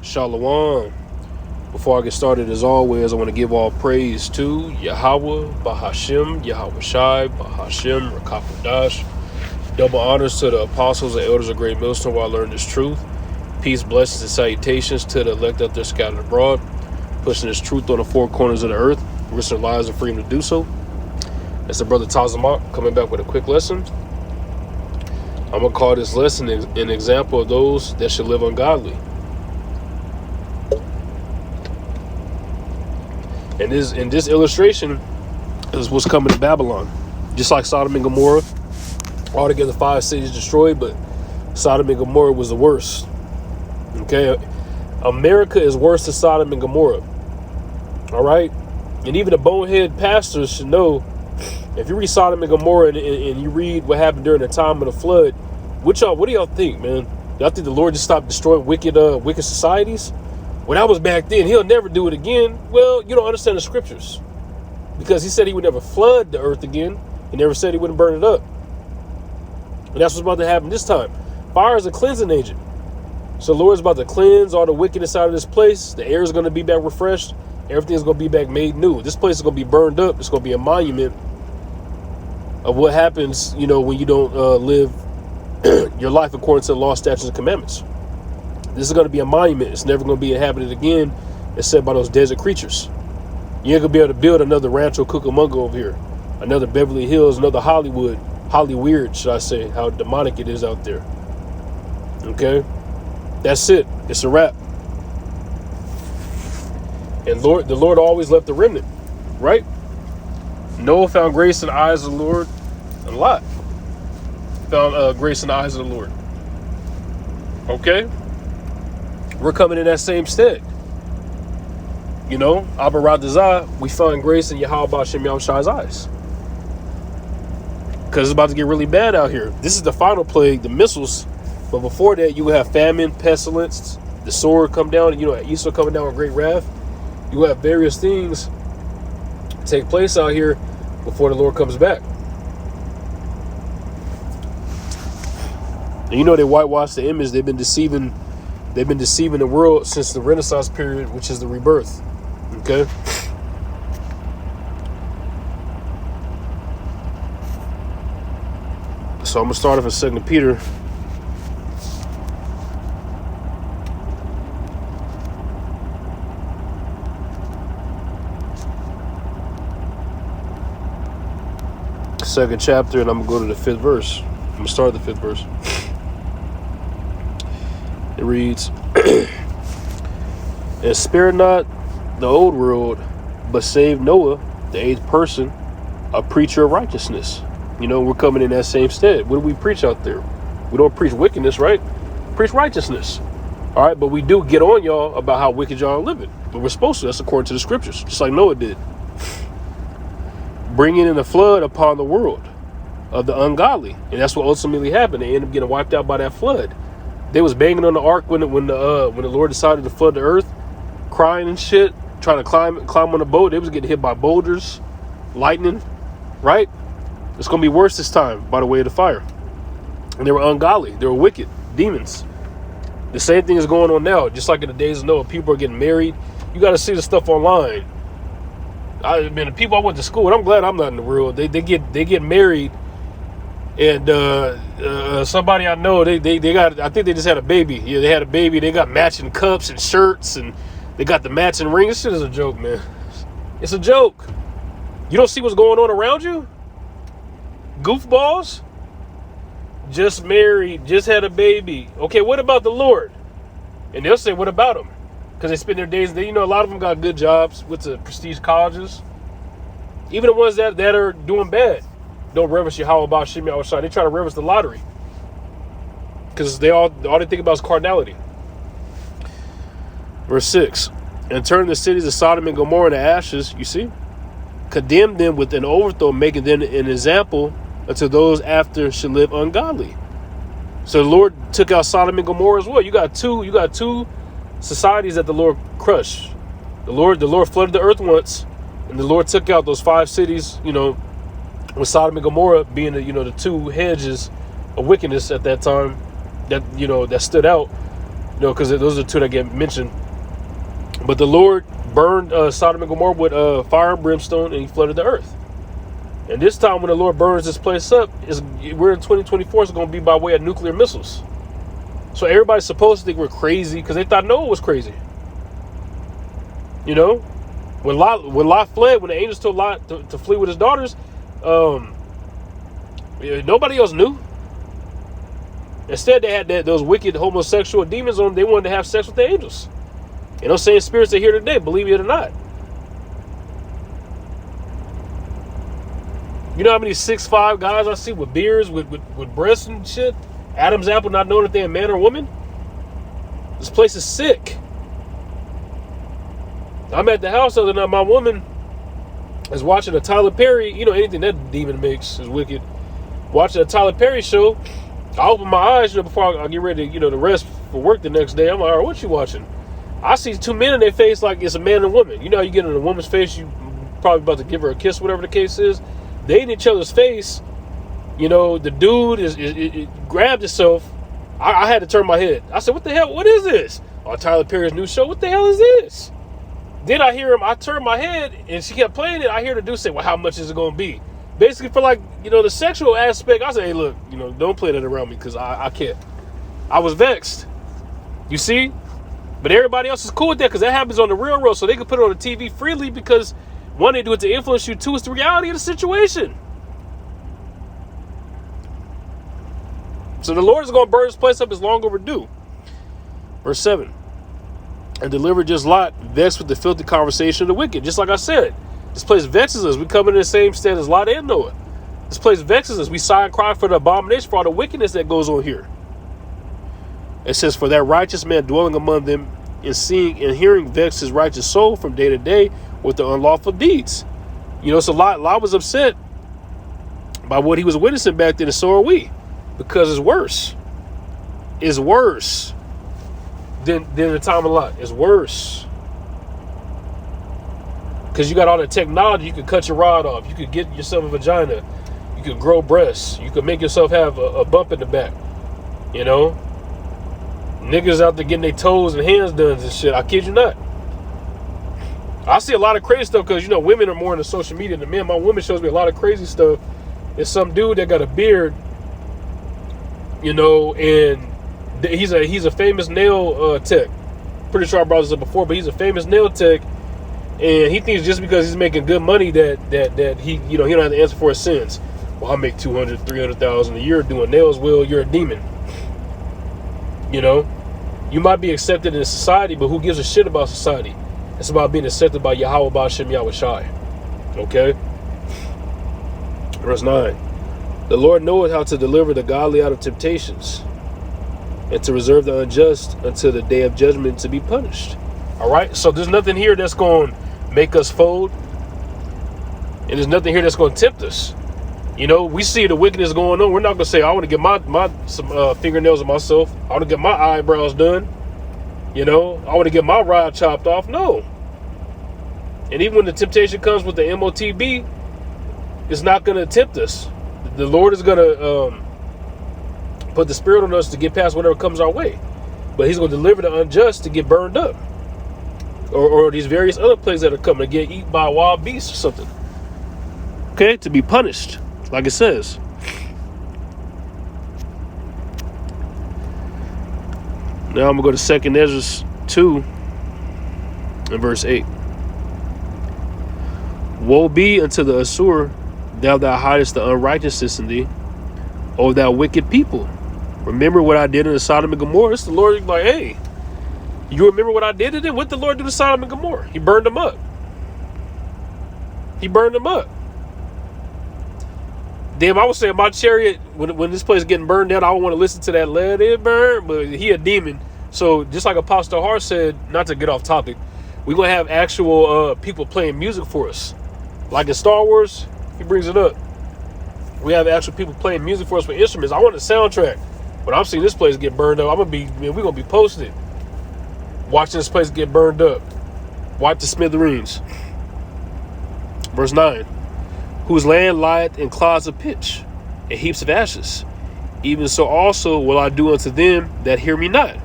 Shalom. Before I get started, as always, I want to give all praise to Yahweh, Bahashem, Yahweh Shai, Bahashem, Rakakwadash. Double honors to the apostles and elders of Great Millstone while I learn this truth. Peace, blessings, and salutations to the elect out there scattered abroad, pushing this truth on the four corners of the earth, risking their lives and freedom to do so. It's the brother Tazamak coming back with a quick lesson. I'm going to call this lesson an example of those that should live ungodly. And this illustration is what's coming to Babylon. Just like Sodom and Gomorrah, altogether 5 cities destroyed, but Sodom and Gomorrah was the worst. Okay, America is worse than Sodom and Gomorrah. All right, and even the bonehead pastors should know. If you read Sodom and Gomorrah and you read what happened during the time of the flood, what do y'all think, man? Y'all think the Lord just stopped destroying wicked societies? Well, that was back then. He'll never do it again. Well, you don't understand the scriptures. Because he said he would never flood the earth again. He never said he wouldn't burn it up. And that's what's about to happen this time. Fire is a cleansing agent. So the Lord's about to cleanse all the wickedness out of this place. The air is going to be back refreshed. Everything's going to be back made new. This place is going to be burned up. It's going to be a monument of what happens, when you don't live your life according to the law, statutes, and commandments. This is going to be a monument. It's never going to be inhabited again, except by those desert creatures. You ain't going to be able to build another Rancho Cucamonga over here, another Beverly Hills, another Hollywood, Hollyweird, should I say, how demonic it is out there. Okay? That's it. It's a wrap. And the Lord always left the remnant, right? Noah found grace in the eyes of the Lord. A lot. Found grace in the eyes of the Lord. Okay? We're coming in that same stead. Abba Radazah, we find grace in Yahweh Bashem Yahushai's eyes. Because it's about to get really bad out here. This is the final plague, the missiles. But before that, you will have famine, pestilence, the sword come down, and Esau coming down with great wrath. You will have various things take place out here before the Lord comes back. And they whitewashed the image. They've been deceiving the world since the Renaissance period, which is the rebirth. Okay? So I'm going to start off in 2 Peter. Second chapter, and I'm going to go to the 5th verse. I'm going to start at the 5th verse. It reads, and spare not the old world, but save Noah, the 8th person, a preacher of righteousness. We're coming in that same stead. What do we preach out there? We don't preach wickedness, right? Preach righteousness. All right, but we do get on y'all about how wicked y'all are living. But we're supposed to. That's according to the scriptures, just like Noah did. Bringing in a flood upon the world of the ungodly. And that's what ultimately happened. They ended up getting wiped out by that flood. They was banging on the ark when the Lord decided to flood the earth, crying and shit, trying to climb on the boat. They was getting hit by boulders, lightning, right? It's going to be worse this time by the way of the fire. And they were ungodly. They were wicked, demons. The same thing is going on now. Just like in the days of Noah, people are getting married. You got to see the stuff online. The people I went to school with, I'm glad I'm not in the world. They get married. And somebody I know, they got, I think they just had a baby. Yeah, they had a baby. They got matching cups and shirts, and they got the matching rings. This shit is a joke, man. It's a joke. You don't see what's going on around you? Goofballs? Just married, just had a baby. Okay, what about the Lord? And they'll say, what about him? Because they spend their days, a lot of them got good jobs with the prestige colleges. Even the ones that are doing bad don't reverence Yahweh Bashem Yahushai. They try to reverence the lottery. Because all they think about is carnality. Verse 6. And turn the cities of Sodom and Gomorrah into ashes, you see? Condemn them with an overthrow, making them an example unto those after should live ungodly. So the Lord took out Sodom and Gomorrah as well. You got two societies that the Lord crushed. The Lord flooded the earth once, and the Lord took out those 5 cities, with Sodom and Gomorrah being the two hedges of wickedness at that time that that stood out. because those are the two that get mentioned. But the Lord burned Sodom and Gomorrah with fire and brimstone, and he flooded the earth. And this time when the Lord burns this place up, we're in 2024, it's going to be by way of nuclear missiles. So everybody's supposed to think we're crazy because they thought Noah was crazy. When Lot fled, when the angels told Lot to flee with his daughters, nobody else knew. Instead, they had those wicked homosexual demons on them. They wanted to have sex with the angels. And those same spirits are here today, believe it or not. You know how many 6'5" guys I see with beards, with breasts and shit? Adam's apple, not knowing if they're a man or a woman? This place is sick. I'm at the house the other night. My woman is watching a Tyler Perry. Anything that demon makes is wicked. Watching a Tyler Perry show. I open my eyes, before I get ready to, to rest for work the next day. I'm like, all right, what you watching? I see two men in their face like it's a man and a woman. You get in a woman's face, you probably about to give her a kiss, whatever the case is. They in each other's face. The dude is grabbed himself. I had to turn my head. I said, what the hell? What is this? On Tyler Perry's new show, what the hell is this? Then I hear him, I turned my head, and she kept playing it. I hear the dude say, well, how much is it going to be? Basically, for the sexual aspect, I say, hey, look, don't play that around me, because I can't. I was vexed. You see? But everybody else is cool with that, because that happens on the real world, so they can put it on the TV freely, because one, they do it to influence you, two, it's the reality of the situation. So the Lord is going to burn this place up. It's long overdue. Verse 7. And deliver just Lot, vexed with the filthy conversation of the wicked. Just like I said, this place vexes us. We come in the same stand as Lot and Noah. This place vexes us. We sigh and cry for the abomination, for all the wickedness that goes on here. It says, for that righteous man dwelling among them, and seeing and hearing vex his righteous soul from day to day with the unlawful deeds. So Lot was upset by what he was witnessing back then, and so are we. Because it's worse. It's worse than the time of Lot. It's worse. Because you got all the technology. You could cut your rod off. You could get yourself a vagina. You could grow breasts. You could make yourself have a bump in the back. Niggas out there getting their toes and hands done and shit. I kid you not. I see a lot of crazy stuff because, women are more into social media than men. My woman shows me a lot of crazy stuff. There's some dude that got a beard, and he's a famous nail tech. Pretty sure I brought this up before, but he's a famous nail tech, and he thinks just because he's making good money that he he don't have to answer for his sins. Well, I make $200,000, $300,000 a year doing nails. Well, you're a demon. You might be accepted in society, but who gives a shit about society? It's about being accepted by Yahweh Ba'Shem Yahweh Shai. Okay? Verse 9. The Lord knoweth how to deliver the godly out of temptations, and to reserve the unjust until the day of judgment to be punished. All right? So there's nothing here that's going to make us fold. And there's nothing here that's going to tempt us. We see the wickedness going on. We're not going to say, I want to get some fingernails of myself. I want to get my eyebrows done. I want to get my rod chopped off. No. And even when the temptation comes with the MOTB, it's not going to tempt us. The Lord is going to put the spirit on us to get past whatever comes our way. But he's going to deliver the unjust to get burned up. Or these various other plagues that are coming to get eaten by wild beasts or something. Okay? To be punished. Like it says. Now I'm going to go to 2nd Ezra 2 and verse 8. Woe be unto the Assur, thou that hidest the unrighteousness in thee, O thou wicked people. Remember what I did in the Sodom and Gomorrah. It's the Lord like, hey, you remember what I did to them? What did the Lord do to Sodom and Gomorrah? He burned them up. He burned them up. Damn, I was saying my chariot, when this place is getting burned down, I don't want to listen to that let it burn, but he a demon. So just like Apostle Hart said, not to get off topic, we're going to have actual people playing music for us. Like in Star Wars, he brings it up. We have actual people playing music for us with instruments. I want a soundtrack. But I'm seeing this place get burned up. We're going to be posted. Watching this place get burned up. Wipe the smithereens. Verse 9. Whose land lieth in clods of pitch and heaps of ashes. Even so also will I do unto them that hear me not.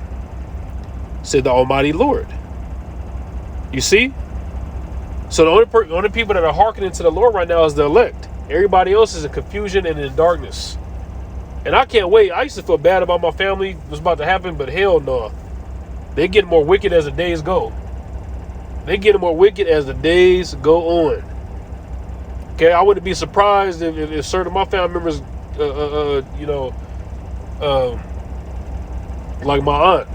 said the Almighty Lord. You see? So the only people that are hearkening to the Lord right now is the elect. Everybody else is in confusion and in darkness. And I can't wait. I used to feel bad about my family, what's about to happen, but hell no. They're getting more wicked as the days go. They're getting more wicked as the days go on. Okay, I wouldn't be surprised if certain of my family members, like my aunt,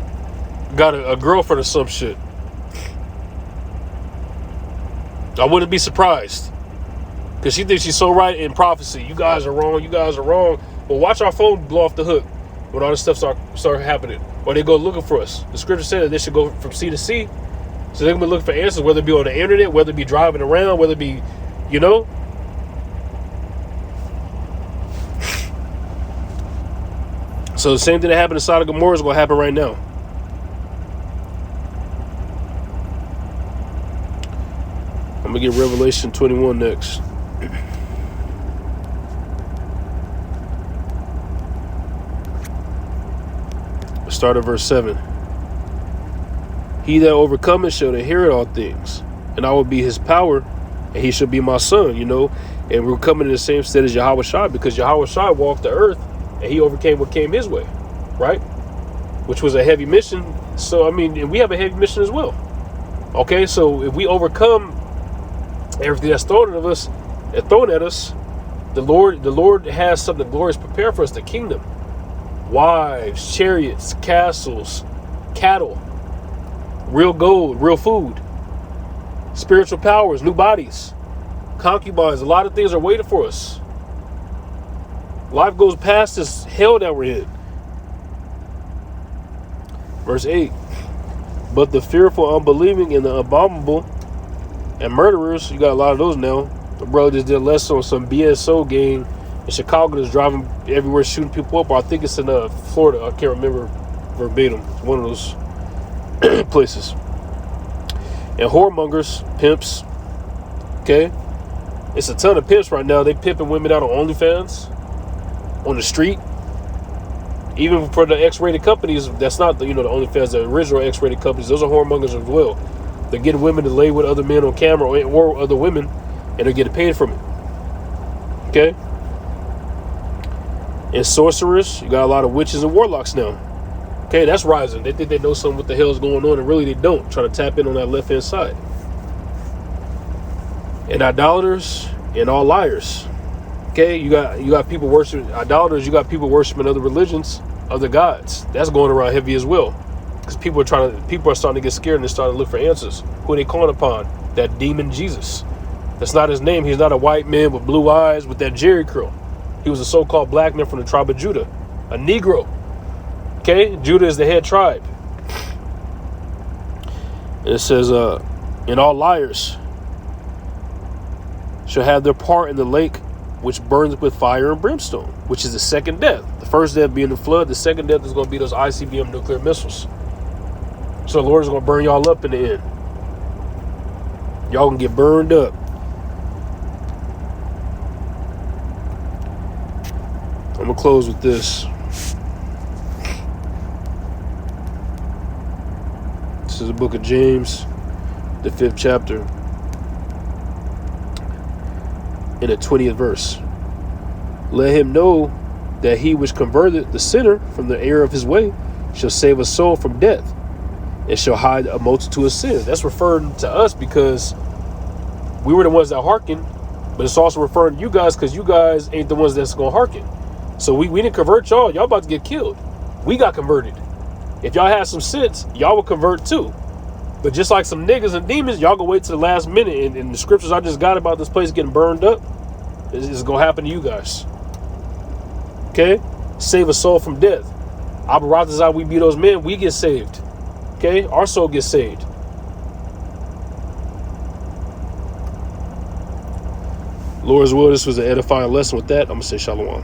got a girlfriend or some shit. I wouldn't be surprised. Because she thinks she's so right in prophecy. You guys are wrong. You guys are wrong. But watch our phone blow off the hook when all this stuff start happening. Or they go looking for us. The scripture said that they should go from sea to sea. So they're going to be looking for answers, whether it be on the internet, whether it be driving around, whether it be, you know. So the same thing that happened in Sodom and Gomorrah is going to happen right now. I'm going to get Revelation 21 next. Start at verse 7. He that overcometh shall inherit all things, and I will be his power, and he shall be my son, you know. And we're coming in the same stead as Yahweh Shai, because Yahweh Shai walked the earth, and he overcame what came his way, right? Which was a heavy mission. So, I mean, and we have a heavy mission as well. Okay, so if we overcome everything that's thrown at us, the Lord has something glorious prepared for us, the kingdom. Wives, chariots, castles, cattle, real gold, real food, spiritual powers, new bodies, concubines. A lot of things are waiting for us. Life goes past this hell that we're in. Verse 8. But the fearful, unbelieving, and the abominable, and murderers, you got a lot of those now. The brother just did a lesson on some BSO gang in Chicago that's driving everywhere, shooting people up. Or I think it's in Florida. I can't remember verbatim. It's one of those places. And whoremongers, pimps. Okay? It's a ton of pimps right now. They pimping women out on OnlyFans, on the street. Even for the X-rated companies, that's not the OnlyFans, the original X-rated companies. Those are whoremongers as well. They're getting women to lay with other men on camera or other women, and they're getting paid from it. Okay? And sorcerers, you got a lot of witches and warlocks now. Okay, that's rising. They think they know something what the hell is going on, and really they don't. Trying to tap in on that left-hand side. And idolaters and all liars. Okay, you got people worshiping idolaters. You got people worshiping other religions, other gods. That's going around heavy as well. Because people are starting to get scared and they're starting to look for answers. Who are they calling upon? That demon Jesus. That's not his name. He's not a white man with blue eyes with that Jerry curl. He was a so-called black man from the tribe of Judah, a Negro. Okay, Judah is the head tribe. And it says, and all liars shall have their part in the lake which burns with fire and brimstone, which is the second death. The first death being the flood. The second death is going to be those ICBM nuclear missiles. So the Lord is going to burn y'all up in the end. Y'all can get burned up. I'm going to close with this. This is the book of James, the 5th chapter, in the 20th verse. Let him know that he which converted the sinner from the error of his way shall save a soul from death, and shall hide a multitude of sins. That's referring to us because we were the ones that hearkened, but it's also referring to you guys because you guys ain't the ones that's going to hearken. So we didn't convert y'all. Y'all about to get killed. We got converted. If y'all had some sense, y'all would convert too. But just like some niggas and demons, y'all gonna wait to the last minute. And the scriptures I just got about this place getting burned up, it's gonna happen to you guys. Okay? Save a soul from death. Abba Ratazah, we be those men, we get saved. Okay? Our soul gets saved. Lord's will, this was an edifying lesson with that. I'm gonna say shalom.